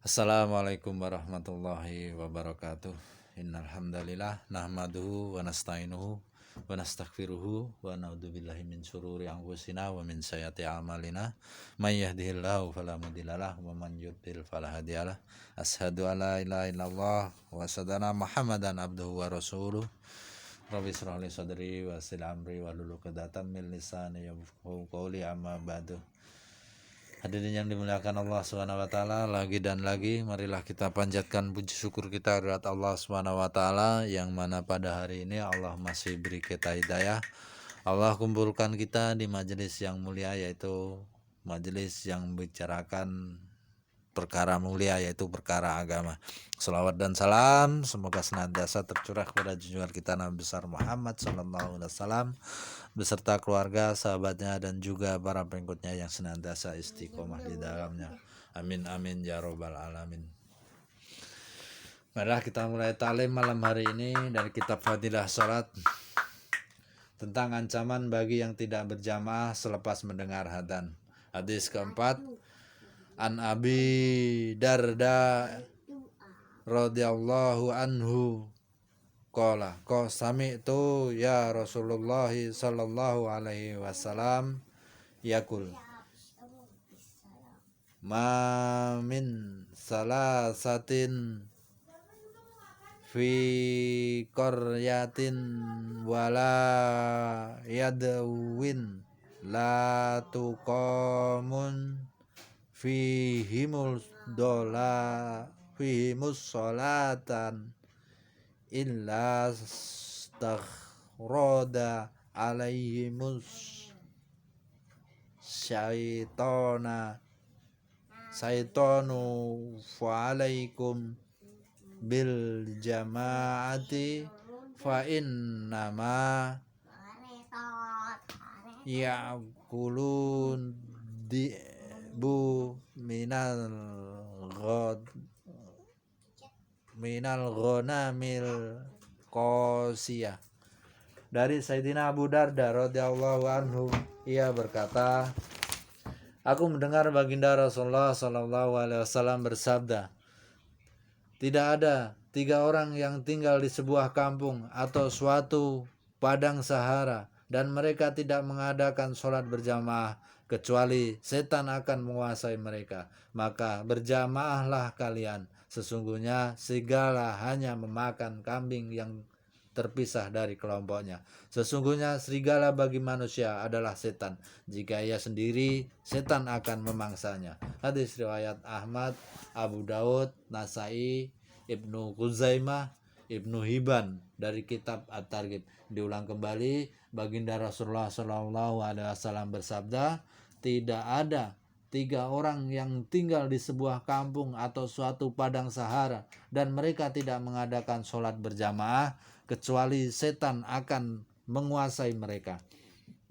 Assalamualaikum warahmatullahi wabarakatuh. Innal hamdalillah nahmaduhu wa nasta'inuhu wa nastaghfiruhu wa na'udzubillahi min syururi anfusina wa min sayyiati a'malina. May yahdihillahu fala mudhillalah wa man yudlil fala hadiyalah. Asyhadu an la ilaha illallah wa asyhadu anna Muhammadan abduhu wa rasuluh. Rabbi shrah li sadri wa yassir amri wahlul 'uqdatam min lisani yafqahu qawli, amma ba'du. Hadirin yang dimuliakan Allah Subhanahu wa taala, lagi dan lagi marilah kita panjatkan puji syukur kita kepada Allah Subhanahu wa taala yang mana pada hari ini Allah masih beri kita hidayah. Allah kumpulkan kita di majelis yang mulia, yaitu majelis yang membicarakan perkara mulia, yaitu perkara agama. Salawat dan salam semoga senantiasa tercurah kepada junjungan kita Nabi besar Muhammad sallallahu alaihi wasallam beserta keluarga, sahabatnya, dan juga para pengikutnya yang senantiasa istiqomah di dalamnya. Amin amin ya robbal alamin. Marilah kita mulai ta'lim malam hari ini dari kitab Fadilah Salat tentang ancaman bagi yang tidak berjamaah selepas mendengar adzan. Hadis keempat, An Abi Darda radhiyallahu anhu qala sami'tu ya Rasulullah sallallahu alaihi wasallam yaqul ma min salasatin fi qaryatin wala yadwin la tuqamun fihimus solatan illa staghroda alaihimus syaitonu fa'alaikum bil jama'ati fa innama ya'kulun di'bu minal ghanamil qasiyah. Dari Sayyidina Abu Darda radhiyallahu anhu, ia berkata, aku mendengar baginda Rasulullah sallallahu alaihi wasallam bersabda, tidak ada 3 orang yang tinggal di sebuah kampung atau suatu padang sahara dan mereka tidak mengadakan sholat berjamaah kecuali setan akan menguasai mereka. Maka berjamaahlah kalian. Sesungguhnya serigala hanya memakan kambing yang terpisah dari kelompoknya. Sesungguhnya serigala bagi manusia adalah setan. Jika ia sendiri, setan akan memangsanya. Hadis riwayat Ahmad, Abu Daud, Nasai, Ibnu Khuzaimah, Ibnu Hibban dari kitab At-Targhib. Diulang kembali, baginda Rasulullah SAW bersabda, tidak ada 3 orang yang tinggal di sebuah kampung atau suatu padang sahara dan mereka tidak mengadakan sholat berjamaah kecuali setan akan menguasai mereka.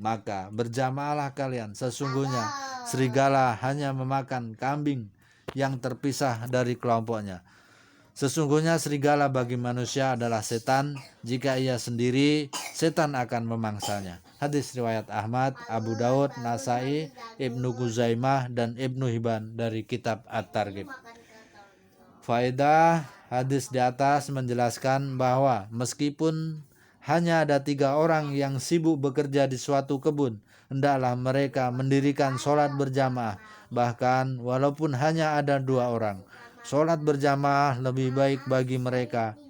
Maka berjamaahlah kalian. Sesungguhnya serigala hanya memakan kambing yang terpisah dari kelompoknya. Sesungguhnya serigala bagi manusia adalah setan. Jika ia sendiri, setan akan memangsanya. Hadis riwayat Ahmad, Abu Daud, Nasai, Ibnu Khuzaimah, dan Ibnu Hibban dari kitab At-Targhib. Faedah hadis di atas menjelaskan bahwa meskipun hanya ada 3 orang yang sibuk bekerja di suatu kebun, hendaklah mereka mendirikan sholat berjamaah. Bahkan walaupun hanya ada 2 orang, sholat berjamaah lebih baik bagi mereka.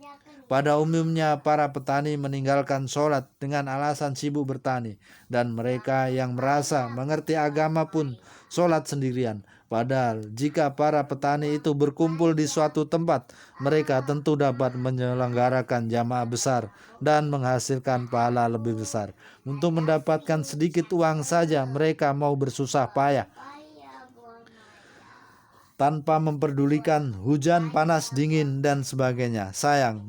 Pada umumnya para petani meninggalkan sholat dengan alasan sibuk bertani, dan mereka yang merasa mengerti agama pun sholat sendirian. Padahal jika para petani itu berkumpul di suatu tempat, mereka tentu dapat menyelenggarakan jamaah besar dan menghasilkan pahala lebih besar. Untuk mendapatkan sedikit uang saja mereka mau bersusah payah tanpa memperdulikan hujan, panas, dingin, dan sebagainya. Sayang,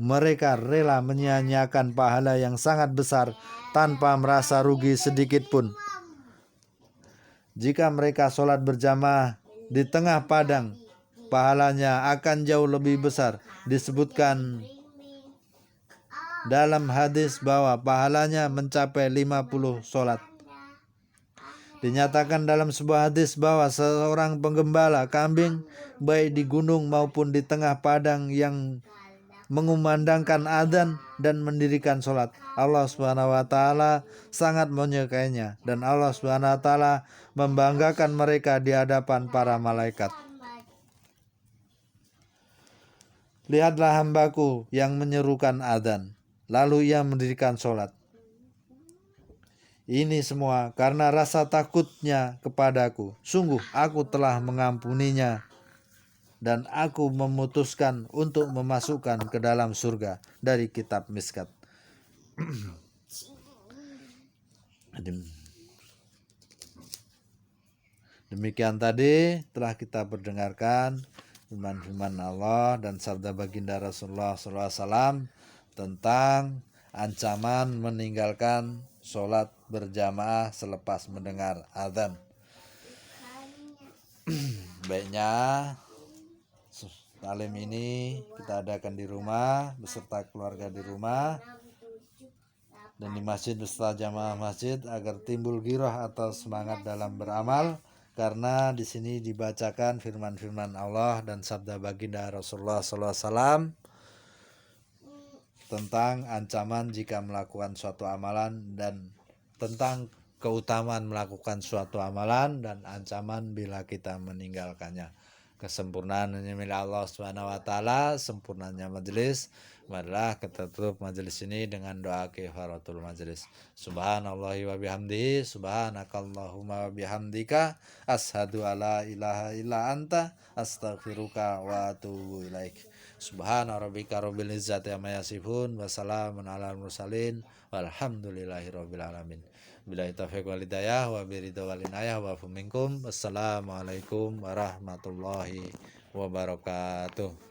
mereka rela menyia-nyiakan pahala yang sangat besar tanpa merasa rugi sedikit pun. Jika mereka sholat berjamaah di tengah padang, pahalanya akan jauh lebih besar. Disebutkan dalam hadis bahwa pahalanya mencapai 50 sholat. Dinyatakan dalam sebuah hadis bahwa seorang penggembala kambing baik di gunung maupun di tengah padang yang mengumandangkan adzan dan mendirikan sholat, Allah Subhanahu wa taala sangat menyukainya dan Allah Subhanahu wa taala membanggakan mereka di hadapan para malaikat. Lihatlah hambaku yang menyerukan adzan, lalu ia mendirikan sholat. Ini semua karena rasa takutnya kepadaku. Sungguh aku telah mengampuninya dan aku memutuskan untuk memasukkan ke dalam surga dari kitab Miskat. Demikian tadi telah kita berdengarkan firman-firman Allah dan sabda baginda Rasulullah SAW tentang ancaman meninggalkan sholat berjamaah selepas mendengar azan. Baiknya talim ini kita adakan di rumah beserta keluarga di rumah dan di masjid beserta jamaah masjid agar timbul ghirah atau semangat dalam beramal, karena di sini dibacakan firman-firman Allah dan sabda baginda Rasulullah SAW tentang ancaman jika melakukan suatu amalan dan tentang keutamaan melakukan suatu amalan dan ancaman bila kita meninggalkannya. Kesempurnaan hanya milik Allah Subhanahu wa taala, sempurnanya majelis. Marilah kita tutup majelis ini dengan doa kifaratul majelis. Subhanallahi wa bihamdihi, subhanakallahumma wa bihamdika, asyhadu alla ilaha illa anta, astaghfiruka wa atubu ilaik. Subhana rabbika rabbil izzati amma yasifun, wa salamun alal mursalin, walhamdulillahi rabbil alamin. Billahi taufiq wal hidayah wa biridha wal inayah wa minkum. Wassalamualaikum warahmatullahi wabarakatuh.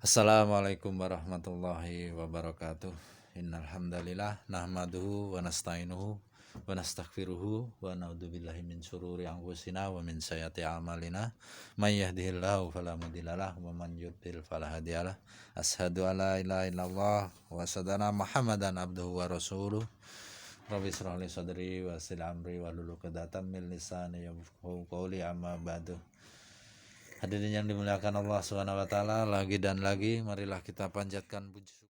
Assalamualaikum warahmatullahi wabarakatuh. Innal hamdalillah nahmaduhu wa nasta'inuhu wa nastaghfiruhu wa na'udzubillahi min syururi anfusina wa min sayyiati a'malina. May yahdihillahu fala mudhillalah wa man yudlil fala hadiyalah. Asyhadu an la ilaha illallah wa asyhadu anna Muhammadan abduhu wa rasuluh. Rabbi shrah li sadri wa yassir amri wahlul 'uqdatam min lisani yafqahu qawli, amma ba'du. Hadirin yang dimuliakan Allah Subhanahu wa taala, lagi dan lagi marilah kita panjatkan puji